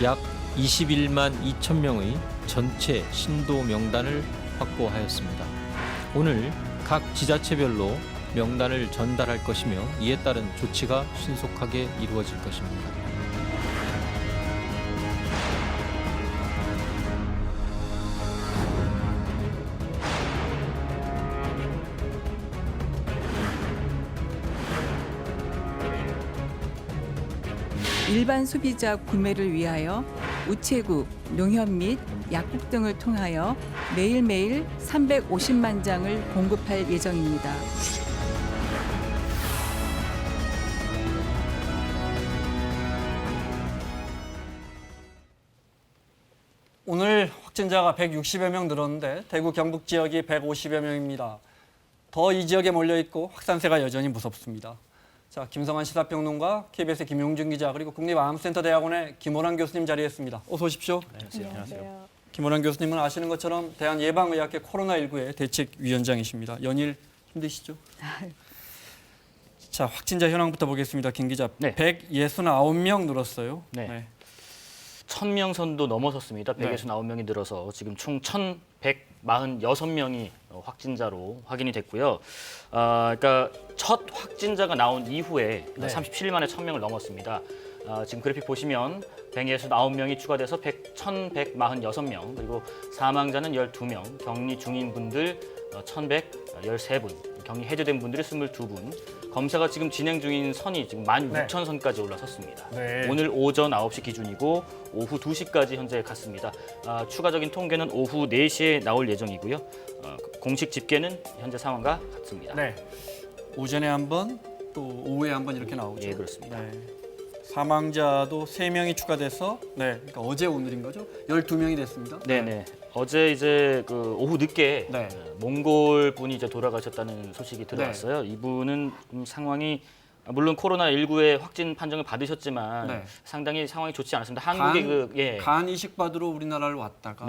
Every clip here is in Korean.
약 21만 2천 명의 전체 신도 명단을 확보하였습니다. 오늘 각 지자체별로 명단을 전달할 것이며 이에 따른 조치가 신속하게 이루어질 것입니다. 일반 소비자 구매를 위하여 우체국, 농협 및 약국 등을 통하여 매일매일 350만 장을 공급할 예정입니다. 오늘 확진자가 160여 명 늘었는데 대구 경북 지역이 150여 명입니다. 더 이 지역에 몰려있고 확산세가 여전히 무섭습니다. 자, 김성환 시사평론가, KBS의 김용준 기자, 그리고 국립암센터대학원의 김호란 교수님 자리했습니다. 어서 오십시오. 안녕하세요. 김호란 교수님은 아시는 것처럼 대한예방의학회 코로나19의 대책위원장이십니다. 연일 힘드시죠? 자, 확진자 현황부터 보겠습니다. 김 기자, 네. 169명 늘었어요. 네. 1,000명 선도 넘어섰습니다. 169명이 늘어서 지금 총 1,146명이 확진자로 확인이 됐고요. 그러니까 첫 확진자가 나온 이후에 37일 만에 1,000명을 넘었습니다. 지금 그래픽 보시면 169명이 추가돼서 1,146명, 그리고 사망자는 12명, 격리 중인 분들 1,113분, 격리 해제된 분들이 22분, 검사가 지금 진행 중인 선이 지금 16,000선까지 올라섰습니다. 네. 오늘 오전 9시 기준이고 오후 2시까지 현재 갔습니다. 추가적인 통계는 오후 4시에 나올 예정이고요. 공식 집계는 현재 상황과 같습니다. 네. 오전에 한 번, 또 오후에 한 번 이렇게 나오죠. 예, 그렇습니다. 네. 사망자도 3명이 추가돼서 그러니까 어제 오늘인 거죠? 12명이 됐습니다. 네네. 어제 이제 그 오후 늦게 네. 몽골 분이 이제 돌아가셨다는 소식이 들어왔어요. 이분은 상황이 물론 코로나19의 확진 판정을 받으셨지만 상당히 상황이 좋지 않았습니다. 한국의 간 이식 받으러 우리나라를 왔다가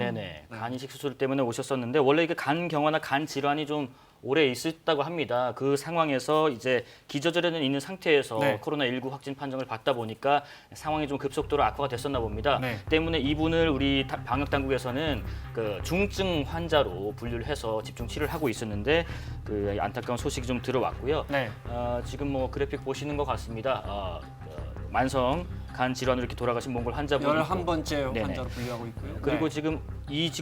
간 이식 수술 때문에 오셨었는데 원래 이게 간 경화나 간 질환이 좀 오래 있었다고 합니다. 그 상황에서 이제 기저질환은 있는 상태에서 코로나19 확진 판정을 받다 보니까 상황이 좀 급속도로 악화가 됐었나 봅니다. 때문에 이분을 우리 방역 당국에서는 그 중증 환자로 분류를 해서 집중 치료를 하고 있었는데 그 안타까운 소식이 좀 들어왔고요. 지금 뭐 그래픽 보시는 것 같습니다. 만성 간 질환으로 이렇게 돌아가신 몽골 환자분이 11번째 환자로 분류하고 있고요. 그리고 지금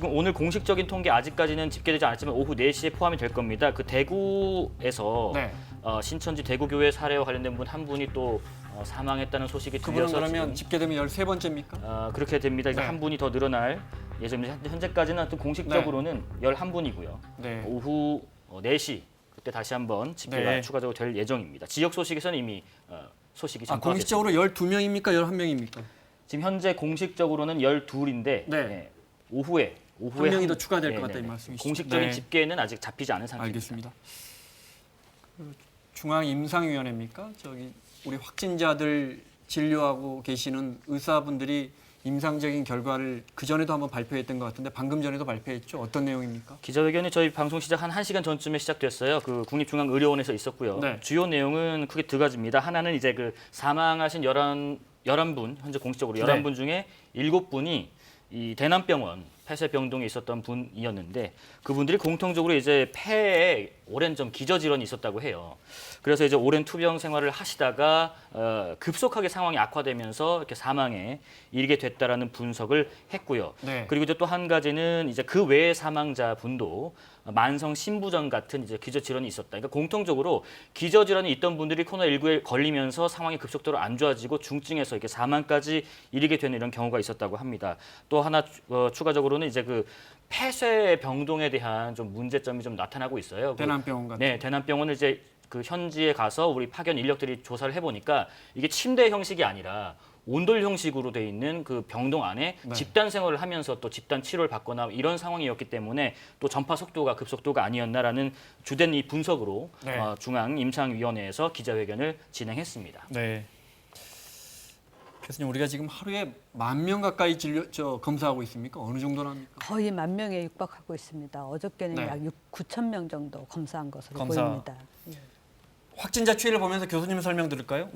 오늘 공식적인 통계 아직까지는 집계되지 않았지만 오후 4시에 포함이 될 겁니다. 그 대구에서 신천지 대구교회 사례와 관련된 분 한 분이 또 사망했다는 소식이 그분은 들려서 그러면 집계되면 13번째입니까? 그렇게 됩니다. 이제 한 분이 더 늘어날 예정입니다. 현재까지는 또 공식적으로는 11분이고요. 오후 4시 그때 다시 한번 집계가 추가적으로 될 예정입니다. 지역 소식에서는 이미 소식이 전파됐습니다. 공식적으로 12명입니까? 11명입니까? 지금 현재 공식적으로는 12인데 오후에 한 명이 더 추가될 것 같다 이 말씀이시죠? 공식적인 집계는 아직 잡히지 않은 상태입니다. 알겠습니다. 중앙임상위원회입니까? 저기 우리 확진자들 진료하고 계시는 의사분들이 임상적인 결과를 그전에도 한번 발표했던 것 같은데 방금 전에도 발표했죠. 어떤 내용입니까? 기자회견이 저희 방송 시작 한 1시간 전쯤에 시작됐어요. 그 국립중앙의료원에서 있었고요. 주요 내용은 크게 두 가지입니다. 하나는 이제 그 사망하신 11분, 현재 공식적으로 11분 중에 7분이 이 대남병원 폐쇄병동에 있었던 분이었는데 그분들이 공통적으로 이제 폐에 오랜 좀 기저질환이 있었다고 해요. 그래서 이제 오랜 투병 생활을 하시다가 급속하게 상황이 악화되면서 이렇게 사망에 이르게 됐다라는 분석을 했고요. 그리고 이제 또 한 가지는 이제 그 외의 사망자 분도 만성 신부전 같은 이제 기저질환이 있었다. 그러니까 공통적으로 기저질환이 있던 분들이 코로나19에 걸리면서 상황이 급속도로 안 좋아지고 중증에서 이렇게 사망까지 이르게 되는 이런 경우가 있었다고 합니다. 또 하나 추가적으로는 이제 그 폐쇄 병동에 대한 좀 문제점이 좀 나타나고 있어요. 대남병원 같은. 네, 대남병원을 이제 그 현지에 가서 우리 파견 인력들이 조사를 해보니까 이게 침대 형식이 아니라 온돌 형식으로 돼 있는 그 병동 안에 집단 생활을 하면서 또 집단 치료를 받거나 이런 상황이었기 때문에 또 전파 속도가 급속도가 아니었나라는 주된 이 분석으로 중앙임상위원회에서 기자회견을 진행했습니다. 교수님, 우리가 지금 하루에 10,000명 가까이 검사하고 있습니까? 어느 정도나 합니까? 거의 10,000명에 육박하고 있습니다. 어저께는 약 9,000명 정도 검사한 것으로 보입니다. 확진자 추이를 보면서 교수님 설명 들을까요?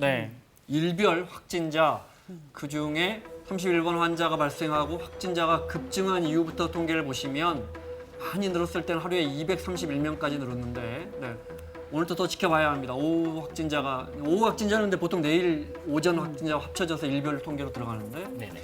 일별 확진자 그중에 31번 환자가 발생하고 확진자가 급증한 이후부터 통계를 보시면 많이 늘었을 때는 하루에 231명까지 늘었는데 네. 오늘도 더 지켜봐야 합니다. 오후 확진자는 근데 보통 내일 오전 확진자와 합쳐져서 일별 통계로 들어가는데 네네.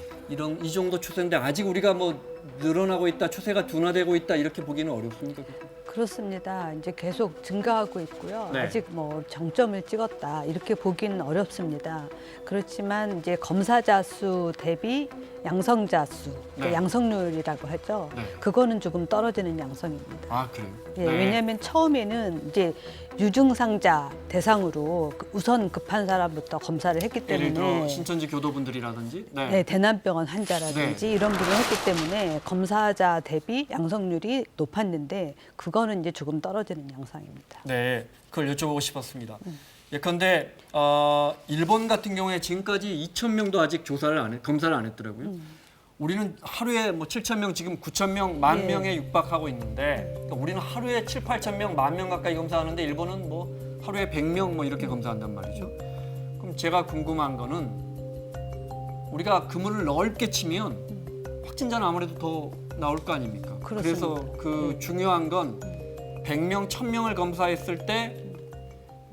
이 정도 추세인데 아직 우리가 뭐 늘어나고 있다, 추세가 둔화되고 있다 이렇게 보기는 어렵습니까? 그렇습니다. 이제 계속 증가하고 있고요. 네. 아직 뭐 정점을 찍었다 이렇게 보기는 어렵습니다. 그렇지만 이제 검사자 수 대비 양성자 수, 네. 양성률이라고 하죠. 네. 그거는 조금 떨어지는 양성입니다. 아 그래요? 예, 네. 왜냐하면 처음에는 이제 유증상자 대상으로 우선 급한 사람부터 검사를 했기 예를 들어 때문에 신천지 교도분들이라든지 네, 대남병원 환자라든지 이런 분을 했기 때문에 검사자 대비 양성률이 높았는데 그거는 이제 조금 떨어지는 양상입니다. 네, 그걸 여쭤보고 싶었습니다. 예컨대 일본 같은 경우에 지금까지 2,000명도 아직 검사를 안 했더라고요. 우리는 하루에 뭐 7,000명, 지금 9,000명, 10,000명에 육박하고 있는데 그러니까 우리는 하루에 7, 8,000명, 10,000명 가까이 검사하는데 일본은 뭐 하루에 100명 뭐 이렇게 검사한단 말이죠. 그럼 제가 궁금한 거는 우리가 그물을 넓게 치면 확진자는 아무래도 더 나올 거 아닙니까? 그렇습니다. 그래서 그 중요한 건 100명, 1,000명을 검사했을 때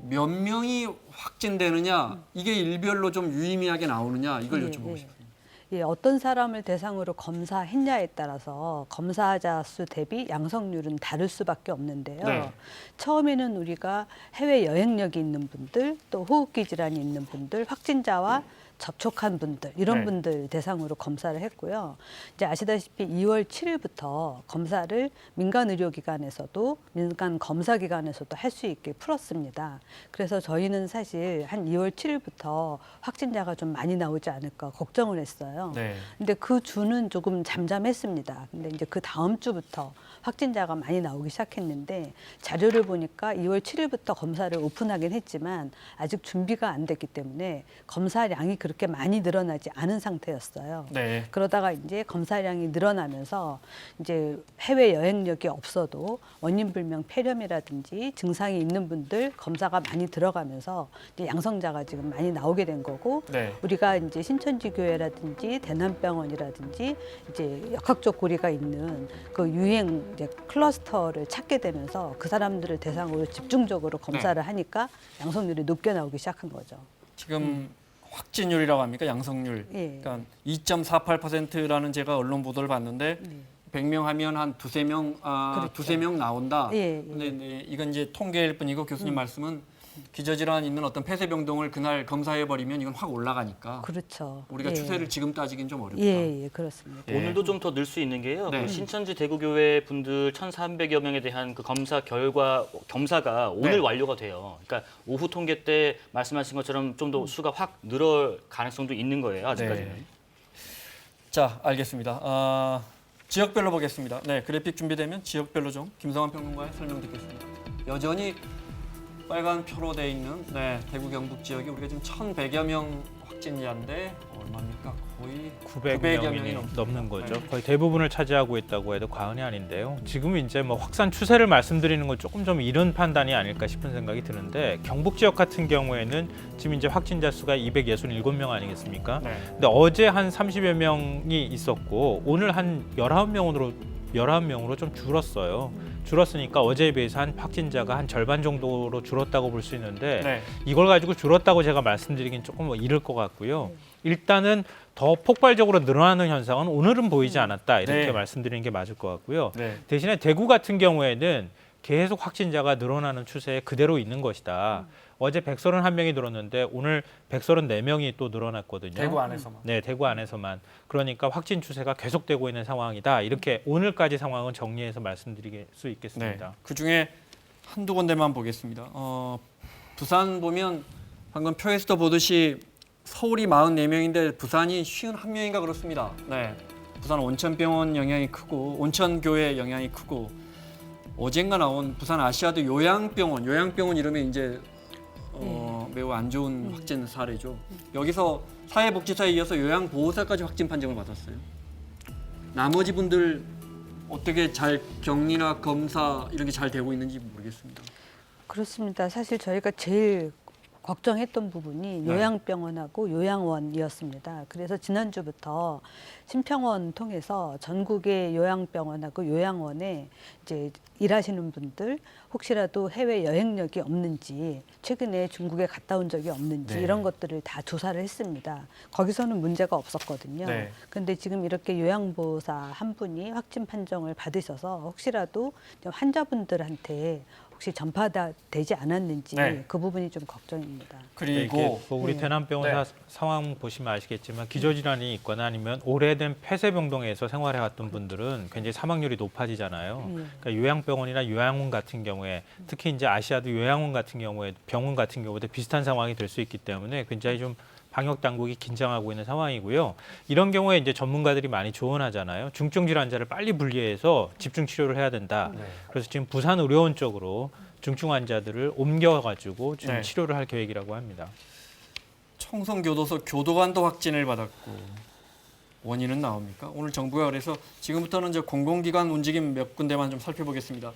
몇 명이 확진되느냐 이게 일별로 좀 유의미하게 나오느냐 이걸 예, 여쭤보고 예. 싶습니다. 예, 어떤 사람을 대상으로 검사했냐에 따라서 검사자 수 대비 양성률은 다를 수밖에 없는데요. 네. 처음에는 우리가 해외 여행력이 있는 분들, 또 호흡기 질환이 있는 분들, 확진자와 접촉한 분들 이런 네. 분들 대상으로 검사를 했고요. 이제 아시다시피 2월 7일부터 검사를 민간 의료기관에서도 민간 검사기관에서도 할 수 있게 풀었습니다. 그래서 저희는 사실 한 2월 7일부터 확진자가 좀 많이 나오지 않을까 걱정을 했어요. 네. 근데 그 주는 조금 잠잠했습니다. 근데 이제 그 다음 주부터 확진자가 많이 나오기 시작했는데 자료를 보니까 2월 7일부터 검사를 오픈하긴 했지만 아직 준비가 안 됐기 때문에 검사량이 그렇게 많이 늘어나지 않은 상태였어요. 네. 그러다가 이제 검사량이 늘어나면서 이제 해외 여행력이 없어도 원인 불명 폐렴이라든지 증상이 있는 분들 검사가 많이 들어가면서 이제 양성자가 지금 많이 나오게 된 거고 네. 우리가 이제 신천지 교회라든지 대남병원이라든지 이제 역학적 고리가 있는 그 유행 이제 클러스터를 찾게 되면서 그 사람들을 대상으로 집중적으로 검사를 하니까 양성률이 높게 나오기 시작한 거죠. 지금 확진율이라고 합니까? 양성률. 예. 그러니까 2.48%라는 제가 언론 보도를 봤는데 100명 하면 한 두세 명 그렇죠. 두세 명 나온다. 예, 예. 근데 이건 이제 통계일 뿐이고 교수님 말씀은 기저질환 있는 어떤 폐쇄병동을 그날 검사해 버리면 이건 확 올라가니까 그렇죠. 우리가 예. 추세를 지금 따지긴 좀 어렵다. 예, 그렇습니다. 예. 오늘도 좀 더 늘 수 있는 게요. 네. 그 신천지 대구교회 분들 1,300여 명에 대한 그 검사 결과 검사가 오늘 네. 완료가 돼요. 그러니까 오후 통계 때 말씀하신 것처럼 좀 더 수가 확 늘어날 가능성도 있는 거예요. 아직까지는. 네. 자, 알겠습니다. 지역별로 보겠습니다. 네, 그래픽 준비되면 지역별로 좀 김성환 평론가의 설명 듣겠습니다. 여전히 빨간 표로 돼 있는 대구 경북 지역이 우리가 지금 1,100여 명 확진자인데 얼마입니까? 거의 900여 명이 넘는 거죠. 네. 거의 대부분을 차지하고 있다고 해도 과언이 아닌데요. 지금 이제 뭐 확산 추세를 말씀드리는 건 조금 좀 이른 판단이 아닐까 싶은 생각이 드는데 경북 지역 같은 경우에는 지금 이제 확진자 수가 267명 아니겠습니까? 네. 근데 어제 한 30여 명이 있었고 오늘 한 19명으로 좀 줄었어요. 줄었으니까 어제에 비해서 한 확진자가 한 절반 정도로 줄었다고 볼 수 있는데 네. 이걸 가지고 줄었다고 제가 말씀드리긴 조금 이를 것 같고요. 일단은 더 폭발적으로 늘어나는 현상은 오늘은 보이지 않았다 이렇게 네. 말씀드리는 게 맞을 것 같고요. 네. 대신에 대구 같은 경우에는 계속 확진자가 늘어나는 추세에 그대로 있는 것이다. 어제 131명이 늘었는데 오늘 134명이 또 늘어났거든요. 대구 안에서만. 네, 대구 안에서만. 그러니까 확진 추세가 계속되고 있는 상황이다. 이렇게 오늘까지 상황은 정리해서 말씀드릴 수 있겠습니다. 네. 그중에 한두 군데만 보겠습니다. 부산 보면 방금 표에서도 보듯이 서울이 44명인데 부산이 51명인가 그렇습니다. 네. 부산 온천병원 영향이 크고 온천교회 영향이 크고 어젠가 나온 부산 아시아드 요양병원 이러면 이제 매우 안 좋은 확진 사례죠. 여기서 사회복지사에 이어서 요양보호사까지 확진 판정을 받았어요. 나머지 분들 어떻게 잘 격리나 검사 이런 게 잘 되고 있는지 모르겠습니다. 그렇습니다. 사실 저희가 제일 걱정했던 부분이 요양병원하고 요양원이었습니다. 그래서 지난주부터 심평원 통해서 전국의 요양병원하고 요양원에 이제 일하시는 분들 혹시라도 해외 여행력이 없는지 최근에 중국에 갔다 온 적이 없는지 네. 이런 것들을 다 조사를 했습니다. 거기서는 문제가 없었거든요. 네. 근데 지금 이렇게 요양보호사 한 분이 확진 판정을 받으셔서 혹시라도 환자분들한테 혹시 전파되지 않았는지 네. 그 부분이 좀 걱정입니다. 그리고 이게 뭐 우리 네. 대남병원 네. 상황 보시면 아시겠지만 기저질환이 있거나 아니면 오래된 폐쇄병동에서 생활해왔던 분들은 굉장히 사망률이 높아지잖아요. 그러니까 요양병원이나 요양원 같은 경우에 특히 이제 아시아도 요양원 같은 경우에 병원 같은 경우도 비슷한 상황이 될 수 있기 때문에 굉장히 좀 방역 당국이 긴장하고 있는 상황이고요. 이런 경우에 이제 전문가들이 많이 조언하잖아요. 중증 질환자를 빨리 분리해서 집중 치료를 해야 된다. 네. 그래서 지금 부산 의료원 쪽으로 중증 환자들을 옮겨가지고 지금 네. 치료를 할 계획이라고 합니다. 청송교도소 교도관도 확진을 받았고 원인은 나옵니까? 오늘 정부가 그래서 지금부터는 이제 공공기관 움직임 몇 군데만 좀 살펴보겠습니다.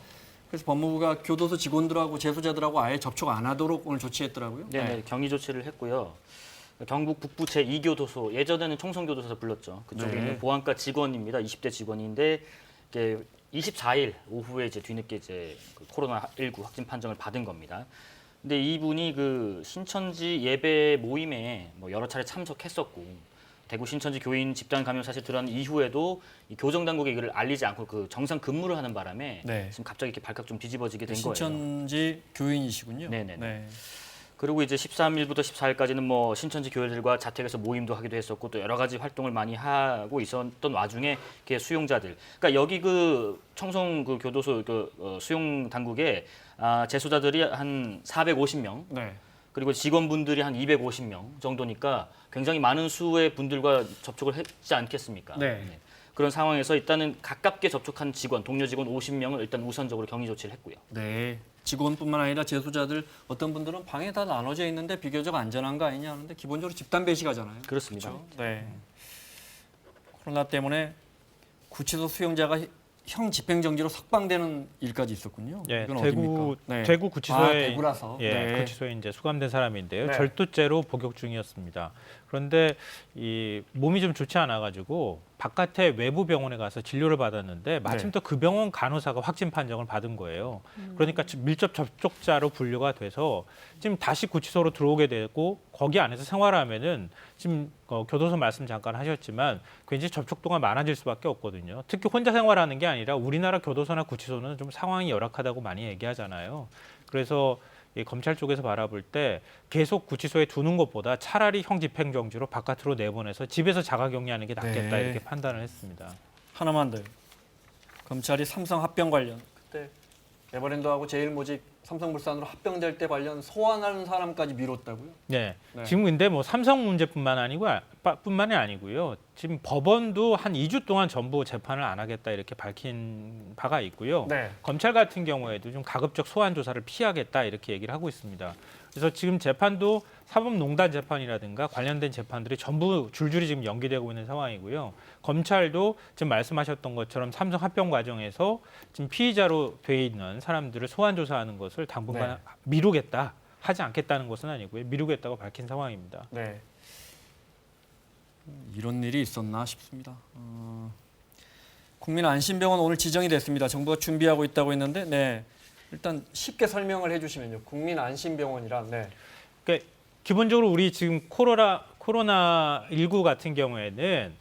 그래서 법무부가 교도소 직원들하고 재소자들하고 아예 접촉 안 하도록 오늘 조치했더라고요. 네, 경위 조치를 했고요. 경북 북부 제2교도소, 예전에는 청송교도소에서 불렀죠. 그쪽에 네. 있는 보안과 직원입니다. 20대 직원인데 이게 24일 오후에 이제 뒤늦게 이제 그 코로나19 확진 판정을 받은 겁니다. 근데 이분이 그 신천지 예배 모임에 뭐 여러 차례 참석했었고 대구 신천지 교인 집단 감염 사실 드러난 이후에도 이 교정 당국에 이를 알리지 않고 그 정상 근무를 하는 바람에 네. 지금 갑자기 이렇게 발칵 좀 뒤집어지게 된 거예요. 신천지 교인이시군요. 네네네. 네. 그리고 이제 13일부터 14일까지는 뭐 신천지 교회들과 자택에서 모임도 하기도 했었고 또 여러 가지 활동을 많이 하고 있었던 와중에 이렇게 수용자들, 그러니까 여기 그 청송 그 교도소 그 수용 당국에 재소자들이 한 450명, 네. 그리고 직원분들이 한 250명 정도니까 굉장히 많은 수의 분들과 접촉을 했지 않겠습니까? 네. 그런 상황에서 일단은 가깝게 접촉한 직원, 동료 직원 50명을 일단 우선적으로 격리 조치를 했고요. 네. 직원뿐만 아니라 재소자들 어떤 분들은 방에 다 나눠져 있는데 비교적 안전한 거 아니냐 하는데 기본적으로 집단 배식하잖아요. 그렇습니다. 그렇죠? 네. 코로나 때문에 구치소 수용자가 형 집행정지로 석방되는 일까지 있었군요. 예, 이건 대구 어디입니까? 네. 대구 구치소에 대구라서. 예, 네. 구치소에 이제 수감된 사람인데요. 네. 절도죄로 복역 중이었습니다. 그런데 이 몸이 좀 좋지 않아 가지고 바깥에 외부 병원에 가서 진료를 받았는데 마침 네. 또 그 병원 간호사가 확진 판정을 받은 거예요. 그러니까 밀접 접촉자로 분류가 돼서 지금 다시 구치소로 들어오게 되고 거기 안에서 생활하면은 지금 교도소 말씀 잠깐 하셨지만 굉장히 접촉도가 많아질 수밖에 없거든요. 특히 혼자 생활하는 게 아니라 우리나라 교도소나 구치소는 좀 상황이 열악하다고 많이 얘기하잖아요. 그래서 이 검찰 쪽에서 바라볼 때 계속 구치소에 두는 것보다 차라리 형 집행정지로 바깥으로 내보내서 집에서 자가격리하는 게 낫겠다 네. 이렇게 판단을 했습니다. 하나만 더요. 검찰이 삼성 합병 관련 그때 에버랜드하고 제일모직 삼성물산으로 합병될 때 관련 소환하는 사람까지 미뤘다고요? 네. 네. 지금 근데 뭐 삼성 문제뿐만이 아니고요. 지금 법원도 한 2주 동안 전부 재판을 안 하겠다 이렇게 밝힌 바가 있고요. 네. 검찰 같은 경우에도 좀 가급적 소환 조사를 피하겠다 이렇게 얘기를 하고 있습니다. 그래서 지금 재판도 사법농단 재판이라든가 관련된 재판들이 전부 줄줄이 지금 연기되고 있는 상황이고요. 검찰도 지금 말씀하셨던 것처럼 삼성 합병 과정에서 지금 피의자로 돼 있는 사람들을 소환 조사하는 것을 당분간 네. 미루겠다, 하지 않겠다는 것은 아니고요. 미루겠다고 밝힌 상황입니다. 네. 이런 일이 있었나 싶습니다. 국민안심병원 오늘 지정이 됐습니다. 정부가 준비하고 있다고 했는데, 네. 일단 쉽게 설명을 해주시면요. 국민안심병원이란, 네. 그러니까 기본적으로 우리 지금 코로나19 같은 경우에는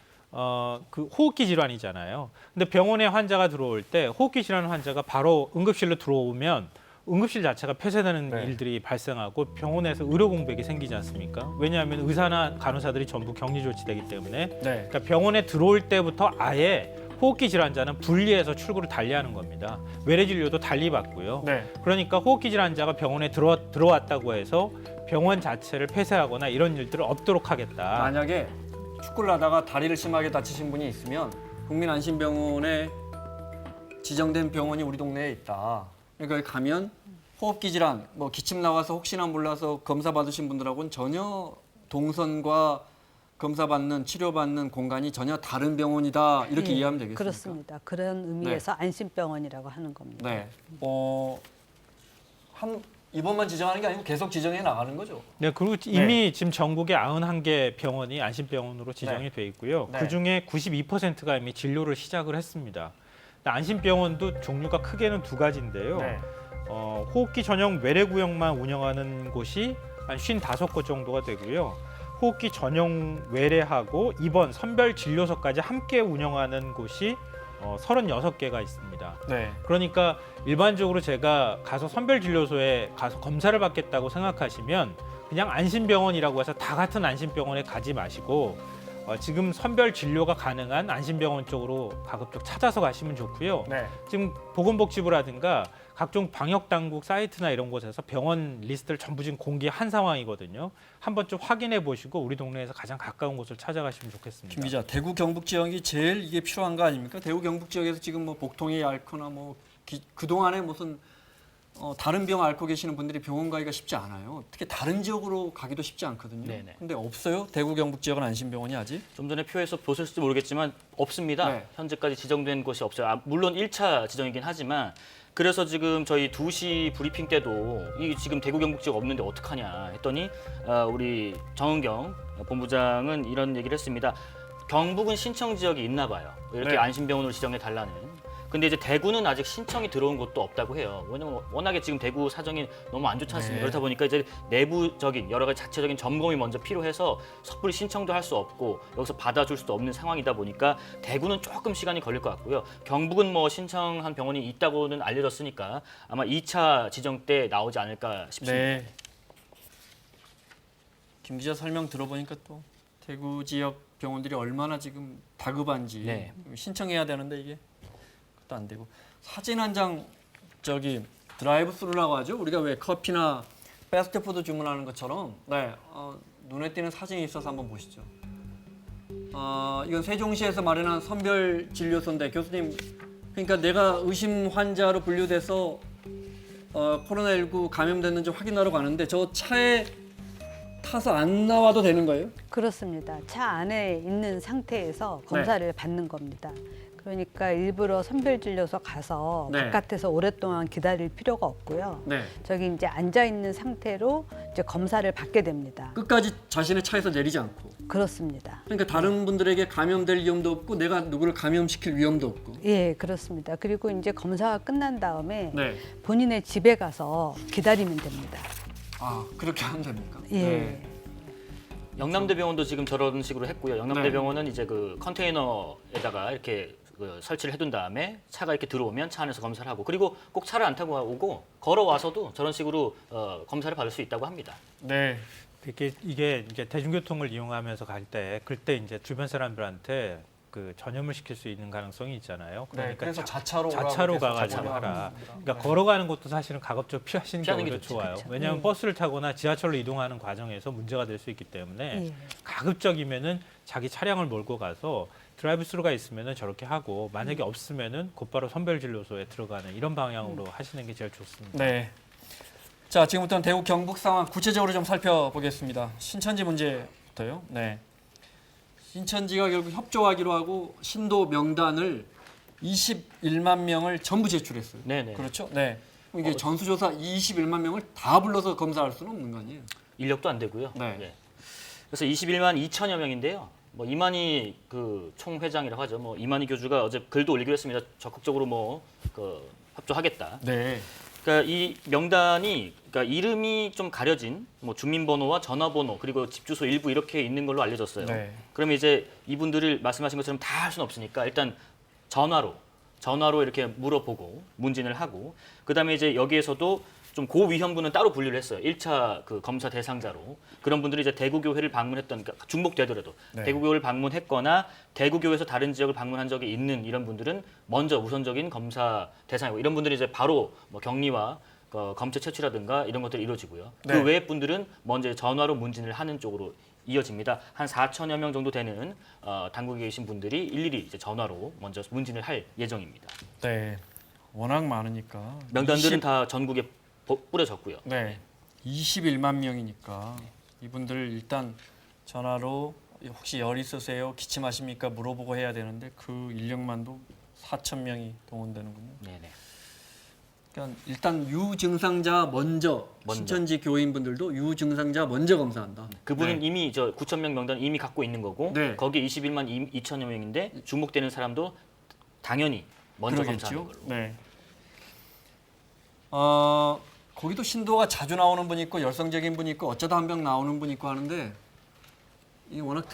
그 호흡기 질환이잖아요. 근데 병원에 환자가 들어올 때 호흡기 질환 환자가 바로 응급실로 들어오면 응급실 자체가 폐쇄되는 네. 일들이 발생하고 병원에서 의료 공백이 생기지 않습니까? 왜냐하면 의사나 간호사들이 전부 격리 조치되기 때문에 네. 그러니까 병원에 들어올 때부터 아예 호흡기 질환자는 분리해서 출구를 달리하는 겁니다. 외래 진료도 달리 받고요. 네. 그러니까 호흡기 질환자가 병원에 들어왔다고 해서 병원 자체를 폐쇄하거나 이런 일들을 없도록 하겠다. 만약에 축구를 하다가 다리를 심하게 다치신 분이 있으면 국민안심병원에 지정된 병원이 우리 동네에 있다. 그러니까 여기 가면 호흡기 질환, 뭐 기침 나와서 혹시나 몰라서 검사 받으신 분들하고는 전혀 동선과 검사받는 치료받는 공간이 전혀 다른 병원이다 이렇게 예, 이해하면 되겠습니까? 그렇습니다. 그런 의미에서 안심병원이라고 하는 겁니다. 네. 이번만 지정하는 게 아니고 계속 지정해 나가는 거죠. 네, 그리고 이미 지금 전국에 91개 병원이 안심병원으로 지정이 돼 있고요. 네. 그중에 92%가 이미 진료를 시작을 했습니다. 안심병원도 종류가 크게는 두 가지인데요. 네. 호흡기 전용 외래구역만 운영하는 곳이 한 55곳 정도가 되고요. 호흡기 전용 외래하고 입원, 선별 진료소까지 함께 운영하는 곳이 36개가 있습니다. 네. 그러니까 일반적으로 제가 가서 선별진료소에 가서 검사를 받겠다고 생각하시면 그냥 안심병원이라고 해서 다 같은 안심병원에 가지 마시고 지금 선별진료가 가능한 안심병원 쪽으로 가급적 찾아서 가시면 좋고요. 네. 지금 보건복지부라든가 각종 방역당국 사이트나 이런 곳에서 병원 리스트를 전부 지금 공개한 상황이거든요. 한번 좀 확인해 보시고 우리 동네에서 가장 가까운 곳을 찾아가시면 좋겠습니다. 김 기자, 대구 경북 지역이 제일 이게 필요한 거 아닙니까? 대구 경북 지역에서 지금 뭐 복통이 앓거나 뭐 그동안에 무슨 다른 병 앓고 계시는 분들이 병원 가기가 쉽지 않아요. 특히 다른 지역으로 가기도 쉽지 않거든요. 네네. 근데 없어요? 대구 경북 지역은 안심병원이 아직? 좀 전에 표에서 보셨을지 모르겠지만 없습니다. 네. 현재까지 지정된 곳이 없어요. 물론 1차 지정이긴 하지만 그래서 지금 저희 2시 브리핑 때도 이 지금 대구 경북 지역 없는데 어떡하냐 했더니 우리 정은경 본부장은 이런 얘기를 했습니다. 경북은 신청 지역이 있나 봐요. 이렇게 네. 안심병원으로 지정해 달라는. 근데 이제 대구는 아직 신청이 들어온 곳도 없다고 해요. 왜냐면 워낙에 지금 대구 사정이 너무 안 좋지 않습니까? 네. 그렇다 보니까 이제 내부적인 여러 가지 자체적인 점검이 먼저 필요해서 섣불리 신청도 할 수 없고 여기서 받아줄 수도 없는 상황이다 보니까 대구는 조금 시간이 걸릴 것 같고요. 경북은 뭐 신청한 병원이 있다고는 알려졌으니까 아마 2차 지정 때 나오지 않을까 싶습니다. 네. 김 기자 설명 들어보니까 또 대구 지역 병원들이 얼마나 지금 다급한지 네. 신청해야 되는데 이게 그것도 안 되고 사진 한 장 저기 드라이브 스루라고 하죠. 우리가 왜 커피나 패스트푸드 주문하는 것처럼 네 눈에 띄는 사진이 있어서 한번 보시죠. 이건 세종시에서 마련한 선별 진료소인데 교수님 그러니까 내가 의심 환자로 분류돼서 코로나19 감염됐는지 확인하러 가는데 저 차에 타서 안 나와도 되는 거예요? 그렇습니다. 차 안에 있는 상태에서 검사를 받는 겁니다. 그러니까 일부러 선별진료소 가서 네. 바깥에서 오랫동안 기다릴 필요가 없고요. 네. 저기 이제 앉아 있는 상태로 이제 검사를 받게 됩니다. 끝까지 자신의 차에서 내리지 않고. 그렇습니다. 그러니까 다른 분들에게 감염될 위험도 없고 내가 누구를 감염시킬 위험도 없고. 예, 그렇습니다. 그리고 이제 검사가 끝난 다음에 네. 본인의 집에 가서 기다리면 됩니다. 그렇게 하면 됩니까? 예. 네. 영남대병원도 지금 저런 식으로 했고요. 네. 영남대병원은 이제 그 컨테이너에다가 이렇게 설치를 해둔 다음에 차가 이렇게 들어오면 차 안에서 검사를 하고 그리고 꼭 차를 안 타고 오고 걸어와서도 저런 식으로 검사를 받을 수 있다고 합니다. 네. 이게 이제 대중교통을 이용하면서 갈 때 그때 이제 주변 사람들한테 그 전염을 시킬 수 있는 가능성이 있잖아요. 그러니까 그래서 자차로 가가지고 하라. 그러니까 걸어가는 것도 사실은 가급적 피하시는 게 피하는 게 오히려 좋죠. 좋아요. 그렇죠. 왜냐하면 버스를 타거나 지하철로 이동하는 과정에서 문제가 될 수 있기 때문에 예. 가급적이면은 자기 차량을 몰고 가서 드라이브스루가 있으면은 저렇게 하고 만약에 없으면은 곧바로 선별진료소에 들어가는 이런 방향으로 하시는 게 제일 좋습니다. 네. 자, 지금부터는 대구 경북 상황 구체적으로 좀 살펴보겠습니다. 신천지 문제부터요. 네. 신천지가 결국 협조하기로 하고 신도 명단을 21만 명을 전부 제출했어요. 네네. 그렇죠? 네. 이게 전수조사 21만 명을 다 불러서 검사할 수는 없는 거 아니에요? 인력도 안 되고요. 네. 예. 그래서 21만 2천여 명인데요. 뭐 이만희 그 총회장이라고 하죠. 뭐 이만희 교주가 어제 글도 올리기로 했습니다. 적극적으로 협조하겠다. 네. 그러니까 이 명단이 그러니까 이름이 좀 가려진 뭐 주민번호와 전화번호 그리고 집 주소 일부 이렇게 있는 걸로 알려졌어요. 네. 그러면 이제 이분들을 말씀하신 것처럼 다 할 수는 없으니까 일단 전화로 이렇게 물어보고 문진을 하고 그다음에 이제 여기에서도 좀 고위험군은 따로 분류를 했어요. 1차 그 검사 대상자로. 그런 분들이 이제 대구교회를 방문했던 그러니까 중복되더라도 네. 대구교회를 방문했거나 대구교회에서 다른 지역을 방문한 적이 있는 이런 분들은 먼저 우선적인 검사 대상이고 이런 분들이 이제 바로 뭐 격리와 검체 채취라든가 이런 것들이 이루어지고요. 네. 그 외의 분들은 먼저 전화로 문진을 하는 쪽으로 이어집니다. 한 4천여 명 정도 되는 당국에 계신 분들이 일일이 이제 전화로 먼저 문진을 할 예정입니다. 네. 워낙 많으니까. 명단들은 다 전국에 뿌려졌고요. 네. 21만 명이니까 이분들 일단 전화로 혹시 열 있으세요? 기침하십니까? 물어보고 해야 되는데 그 인력만도 4천 명이 동원되는군요. 네네. 그러니까 일단 유증상자 먼저 신천지 교인분들도 유증상자 먼저 검사한다. 그분은 이미 저 9천 명 명단 이미 갖고 있는 거고 네. 거기에 21만 2천여 명인데 주목되는 사람도 당연히 먼저 검사하는 걸로. 네. 거기도 신도가 자주 나오는 분이 있고 열성적인 분이 있고 어쩌다 한 명 나오는 분이 있고 하는데 이 워낙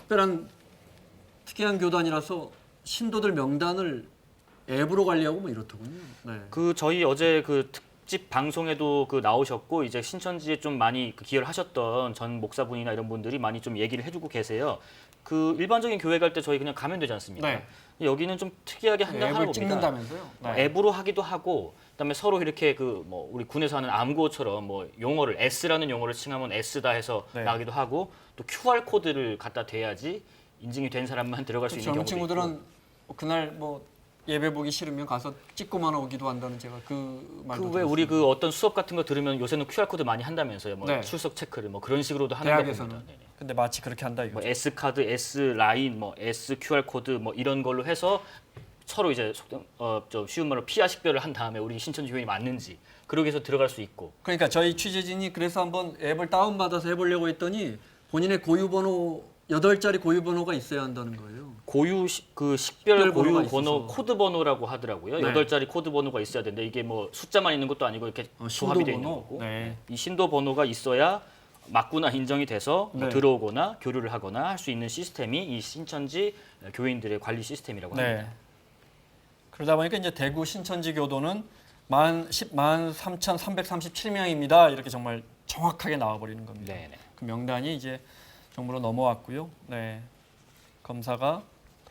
특이한 교단이라서 신도들 명단을 앱으로 관리하고 뭐 이렇더군요. 네. 그 저희 어제 그 특집 방송에도 그 나오셨고 이제 신천지에 좀 많이 그 기여를 하셨던 전 목사분이나 이런 분들이 많이 좀 얘기를 해주고 계세요. 그 일반적인 교회 갈 때 저희 그냥 가면 되지 않습니까? 네. 여기는 좀 특이하게 하나 앱을 봅니다. 찍는다면서요? 네. 앱으로 하기도 하고 그다음에 서로 이렇게 그 뭐 우리 군에서 하는 암고처럼 뭐 용어를 S라는 용어를 칭하면 S다 해서 네. 나기도 하고 또 QR 코드를 갖다 대야지 인증이 된 사람만 들어갈 수 있는 젊은 경우도 친구들은 있고. 그날 뭐 예배 보기 싫으면 가서 찍고만 오기도 한다는 제가 그 말도 그 왜 우리 그 어떤 수업 같은 거 들으면 요새는 QR 코드 많이 한다면서요. 뭐 네. 출석 체크를 뭐 그런 식으로도 하는 대학에서는. 겁니다. 네네. 근데 마치 그렇게 한다 이거. 뭐 S 카드, S 라인, 뭐 S QR 코드 뭐 이런 걸로 해서 서로 이제 좀 쉬운 말로 피아 식별을 한 다음에 우리 신천지 교인이 맞는지 그러기 위해서 들어갈 수 있고. 그러니까 저희 취재진이 그래서 한번 앱을 다운받아서 해보려고 했더니 본인의 고유번호 8자리 고유번호가 있어야 한다는 거예요. 그 식별 식별 번호가 고유 번호 있어서. 코드 번호라고 하더라고요. 네. 8자리 코드 번호가 있어야 되는데 이게 뭐 숫자만 있는 것도 아니고 이렇게 조합이 되어 있는 거고. 네. 이 신도 번호가 있어야 맞구나 인정이 돼서 뭐 네. 들어오거나 교류를 하거나 할 수 있는 시스템이 이 신천지 교인들의 관리 시스템이라고 합니다. 네. 그러다 보니까 이제 대구 신천지 교도는 13,337명입니다. 이렇게 정말 정확하게 나와버리는 겁니다. 네네. 그 명단이 이제 정부로 넘어왔고요. 네. 검사가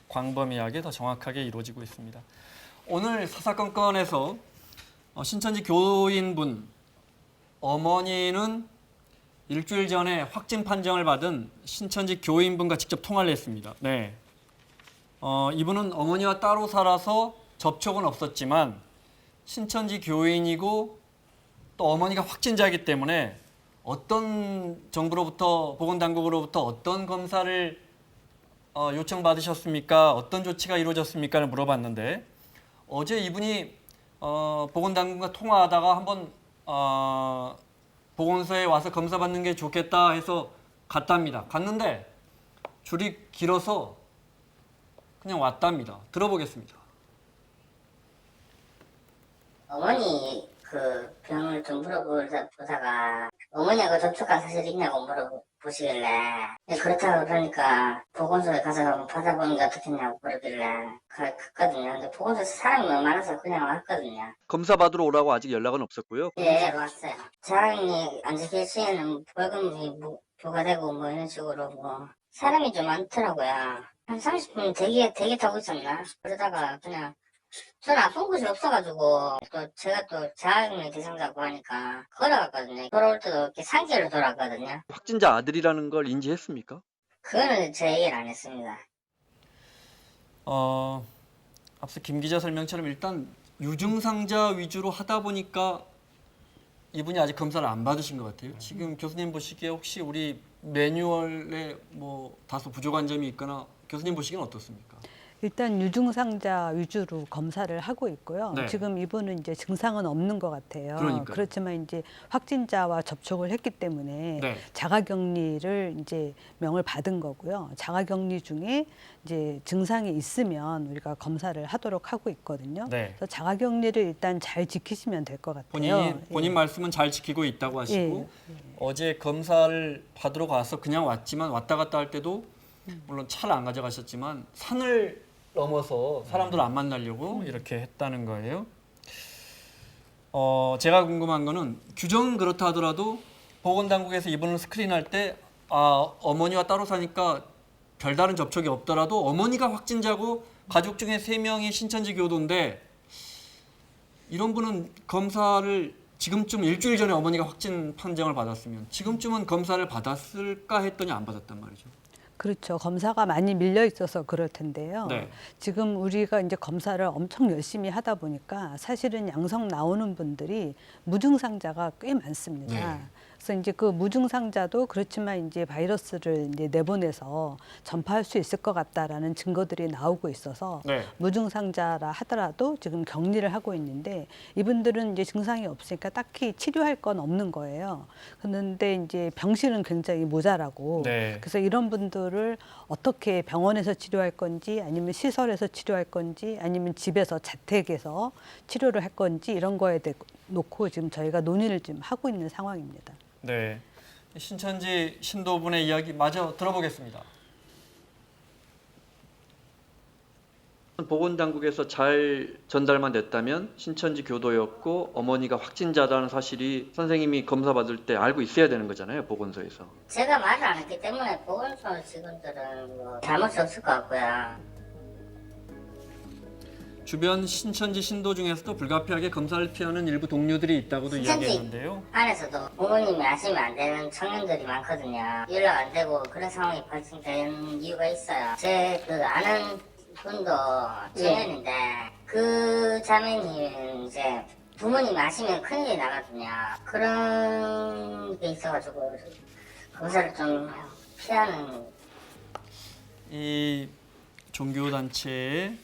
광범위하게 더 정확하게 이루어지고 있습니다. 오늘 사사건건에서 신천지 교인분 어머니는 일주일 전에 확진 판정을 받은 신천지 교인분과 직접 통화를 했습니다. 네. 이분은 어머니와 따로 살아서 접촉은 없었지만 신천지 교인이고 또 어머니가 확진자이기 때문에 어떤 정부로부터 보건당국으로부터 어떤 검사를 요청받으셨습니까? 어떤 조치가 이루어졌습니까?를 물어봤는데 어제 이분이 보건당국과 통화하다가 한번 보건소에 와서 검사 받는 게 좋겠다 해서 갔답니다. 갔는데 줄이 길어서 그냥 왔답니다. 들어보겠습니다. 어머니 그 병을 좀 물어보다가 어머니하고 접촉한 사실이 있냐고 물어보시길래 그렇다고 그러니까 보건소에 가서 받아보는 게 어떻겠냐고 그러길래 갔거든요. 근데 보건소에서 사람이 너무 많아서 그냥 왔거든요. 검사 받으러 오라고 아직 연락은 없었고요. 예, 왔어요. 장이 안 지킬 시에는 벌금이 부과되고 뭐 이런 식으로 뭐 사람이 좀 많더라고요. 한 30분 대기 타고 있었나? 그러다가 그냥 저는 아픈 곳이 없어가지고 또 제가 또 자가격리 대상자고 하니까 걸어갔거든요. 돌아올 때도 이렇게 산길로 돌아갔거든요. 확진자 아들이라는 걸 인지했습니까? 그거는 제 얘기를 안 했습니다. 앞서 김 기자 설명처럼 일단 유증상자 위주로 하다 보니까 이분이 아직 검사를 안 받으신 것 같아요. 지금 교수님 보시기에 혹시 우리 매뉴얼에 뭐 다소 부족한 점이 있거나 교수님 보시기엔 어떻습니까? 일단 유증상자 위주로 검사를 하고 있고요. 네. 지금 이분은 이제 증상은 없는 것 같아요. 그러니까요. 그렇지만 이제 확진자와 접촉을 했기 때문에 네. 자가격리를 이제 명을 받은 거고요. 자가격리 중에 이제 증상이 있으면 우리가 검사를 하도록 하고 있거든요. 네. 그래서 자가격리를 일단 잘 지키시면 될 것 같아요. 본인 말씀은 잘 지키고 있다고 하시고 어제 검사를 받으러 가서 그냥 왔지만 왔다 갔다 할 때도 물론 차를 안 가져가셨지만 산을 넘어서 사람들 안 만나려고 이렇게 했다는 거예요. 제가 궁금한 거는 규정은 그렇다 하더라도 보건당국에서 이분을 스크린할 때 어머니와 따로 사니까 별다른 접촉이 없더라도 어머니가 확진자고 가족 중에 3명이 신천지 교도인데 이런 분은 검사를 지금쯤 일주일 전에 어머니가 확진 판정을 받았으면 지금쯤은 검사를 받았을까 했더니 안 받았단 말이죠. 그렇죠. 검사가 많이 밀려 있어서 그럴 텐데요. 네. 지금 우리가 이제 검사를 엄청 열심히 하다 보니까 사실은 양성 나오는 분들이 무증상자가 꽤 많습니다. 네. 그래서 이제 그 무증상자도 그렇지만 이제 바이러스를 이제 내보내서 전파할 수 있을 것 같다라는 증거들이 나오고 있어서 네. 무증상자라 하더라도 지금 격리를 하고 있는데 이분들은 이제 증상이 없으니까 딱히 치료할 건 없는 거예요. 그런데 이제 병실은 굉장히 모자라고 네. 그래서 이런 분들을 어떻게 병원에서 치료할 건지 아니면 시설에서 치료할 건지 아니면 집에서 자택에서 치료를 할 건지 이런 거에 대해 놓고 지금 저희가 논의를 좀 하고 있는 상황입니다. 네. 신천지 신도분의 이야기 마저 들어보겠습니다. 보건당국에서 잘 전달만 됐다면 신천지 교도였고 어머니가 확진자라는 사실이 선생님이 검사 받을 때 알고 있어야 되는 거잖아요, 보건소에서. 제가 말을 안 했기 때문에 보건소 직원들은 뭐 잘못이 없을 것 같고요. 주변 신천지 신도 중에서도 불가피하게 검사를 피하는 일부 동료들이 있다고도 신천지 이야기했는데요. 안에서도 부모님이 아시면 안 되는 청년들이 많거든요. 연락 안 되고 그런 상황이 발생된 이유가 있어요. 제 그 아는 분도 청년인데 그 자매님은 이제 부모님이 아시면 큰일이 나거든요. 그런 게 있어가지고 검사를 좀 피하는. 이 종교단체의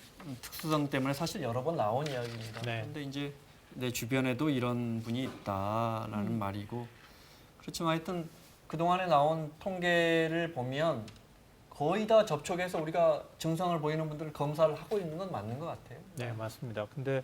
특수성 때문에 사실 여러 번 나온 이야기입니다. 네. 그런데 이제 내 주변에도 이런 분이 있다라는 말이고, 그렇지만 하여튼 그동안에 나온 통계를 보면 거의 다 접촉해서 우리가 증상을 보이는 분들을 검사를 하고 있는 건 맞는 것 같아요. 네, 맞습니다. 근데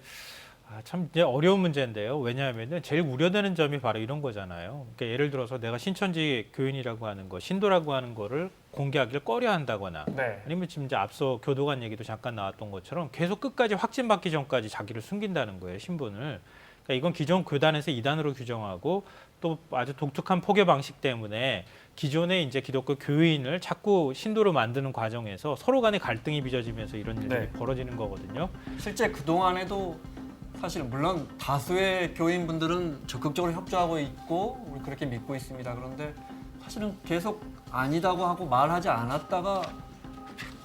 참 이제 어려운 문제인데요. 왜냐하면은 제일 우려되는 점이 바로 이런 거잖아요. 그러니까 예를 들어서 내가 신천지 교인이라고 하는 거, 신도라고 하는 거를 공개하기를 꺼려 한다거나 네. 아니면 지금 이제 앞서 교도관 얘기도 잠깐 나왔던 것처럼 계속 끝까지 확진받기 전까지 자기를 숨긴다는 거예요, 신분을. 그러니까 이건 기존 교단에서 이단으로 규정하고 또 아주 독특한 포교 방식 때문에 기존의 이제 기독교 교인을 자꾸 신도로 만드는 과정에서 서로 간의 갈등이 빚어지면서 이런 일들이 네. 벌어지는 거거든요. 실제 그동안에도 사실 물론 다수의 교인분들은 적극적으로 협조하고 있고 우리 그렇게 믿고 있습니다. 그런데 사실은 계속 아니다고 하고 말하지 않았다가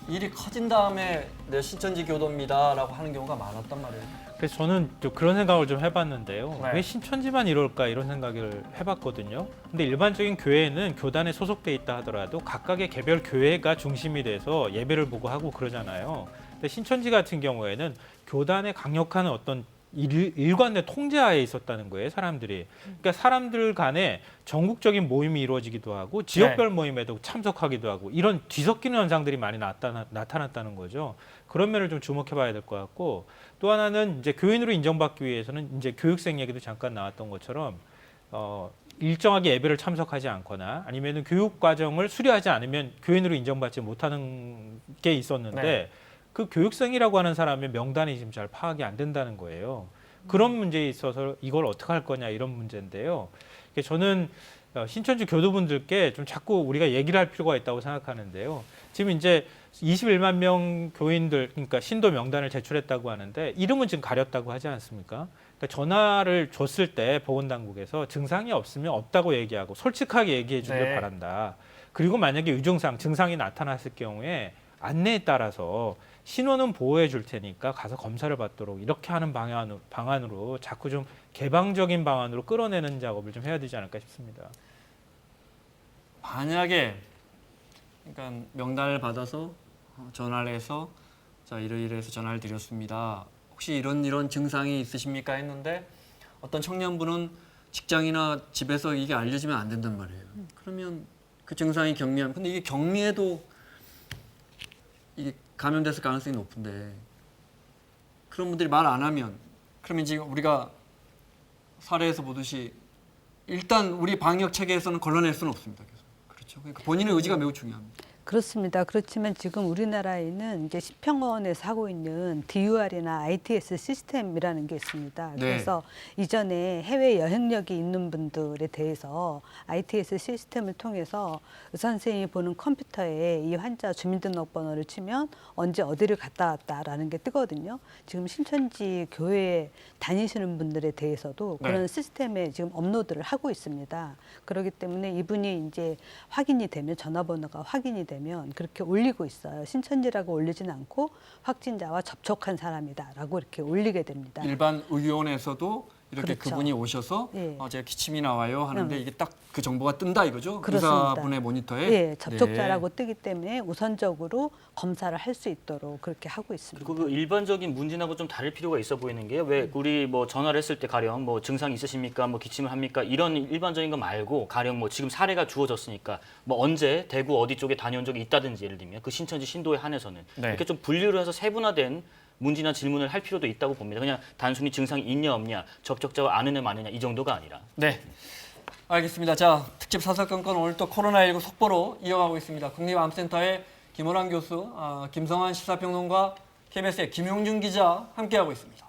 일이 커진 다음에 내 신천지 교도입니다라고 하는 경우가 많았단 말이에요. 그래서 저는 좀 그런 생각을 좀 해봤는데요. 네. 왜 신천지만 이럴까 이런 생각을 해봤거든요. 근데 일반적인 교회는 교단에 소속돼 있다 하더라도 각각의 개별 교회가 중심이 돼서 예배를 보고 하고 그러잖아요. 근데 신천지 같은 경우에는 교단의 강력한 어떤 일관된 통제하에 있었다는 거예요, 사람들이. 그러니까 사람들 간에 전국적인 모임이 이루어지기도 하고 지역별 모임에도 참석하기도 하고 이런 뒤섞이는 현상들이 많이 나타났다는 거죠. 그런 면을 좀 주목해 봐야 될 것 같고, 또 하나는 이제 교인으로 인정받기 위해서는 이제 교육생 얘기도 잠깐 나왔던 것처럼 일정하게 예배를 참석하지 않거나 아니면은 교육 과정을 수료하지 않으면 교인으로 인정받지 못하는 게 있었는데 네. 그 교육생이라고 하는 사람의 명단이 지금 잘 파악이 안 된다는 거예요. 그런 문제에 있어서 이걸 어떻게 할 거냐 이런 문제인데요. 저는 신천지 교도분들께 좀 자꾸 우리가 얘기를 할 필요가 있다고 생각하는데요. 지금 이제 21만 명 교인들, 그러니까 신도 명단을 제출했다고 하는데 이름은 지금 가렸다고 하지 않습니까? 그러니까 전화를 줬을 때 보건당국에서 증상이 없으면 없다고 얘기하고 솔직하게 얘기해 주길 네. 바란다. 그리고 만약에 유증상, 증상이 나타났을 경우에 안내에 따라서 신원은 보호해 줄 테니까 가서 검사를 받도록 이렇게 하는 방안으로 자꾸 좀 개방적인 방안으로 끌어내는 작업을 좀 해야 되지 않을까 싶습니다. 만약에 그러니까 명단을 받아서 전화를 해서 자 이러이러해서 전화를 드렸습니다. 혹시 이런 증상이 있으십니까 했는데 어떤 청년분은 직장이나 집에서 이게 알려지면 안 된단 말이에요. 그러면 그 증상이 경미하면 근데 이게 경미해도 이게 감염됐을 가능성이 높은데 그런 분들이 말 안 하면 그러면 지금 우리가 사례에서 보듯이 일단 우리 방역 체계에서는 걸러낼 수는 없습니다. 그렇죠. 그러니까 본인의 의지가 매우 중요합니다. 그렇습니다. 그렇지만 지금 우리나라에는 이제 시평원에서 하고 있는 DUR이나 ITS 시스템이라는 게 있습니다. 네. 그래서 이전에 해외 여행력이 있는 분들에 대해서 ITS 시스템을 통해서 의사 선생님이 보는 컴퓨터에 이 환자 주민등록번호를 치면 언제 어디를 갔다 왔다라는 게 뜨거든요. 지금 신천지 교회에 다니시는 분들에 대해서도 네. 그런 시스템에 지금 업로드를 하고 있습니다. 그렇기 때문에 이분이 이제 확인이 되면 전화번호가 확인이 되면 그렇게 올리고 있어요. 신천지라고 올리진 않고 확진자와 접촉한 사람이다라고 이렇게 올리게 됩니다. 일반 의료원에서도 이렇게 그렇죠. 그분이 오셔서 예. 제가 기침이 나와요 하는데 이게 딱 그 정보가 뜬다 이거죠? 그렇습니다. 의사분의 모니터에? 예, 접촉자라고 네. 뜨기 때문에 우선적으로 검사를 할 수 있도록 그렇게 하고 있습니다. 그리고 그 일반적인 문진하고 좀 다를 필요가 있어 보이는 게요. 왜 우리 뭐 전화를 했을 때 가령 뭐 증상 있으십니까? 뭐 기침을 합니까? 이런 일반적인 거 말고 가령 뭐 지금 사례가 주어졌으니까 뭐 언제 대구 어디 쪽에 다녀온 적이 있다든지 예를 들면 그 신천지 신도에 한해서는 네. 이렇게 좀 분류를 해서 세분화된 문진이나 질문을 할 필요도 있다고 봅니다. 그냥 단순히 증상이 있냐 없냐, 접촉자가 아느냐 마느냐 이 정도가 아니라. 네. 알겠습니다. 자, 특집 사설건건 오늘 또 코로나19 속보로 이어가고 있습니다. 국립암센터의 김호랑 교수, 김성환 시사평론가, KBS의 김용준 기자 함께하고 있습니다.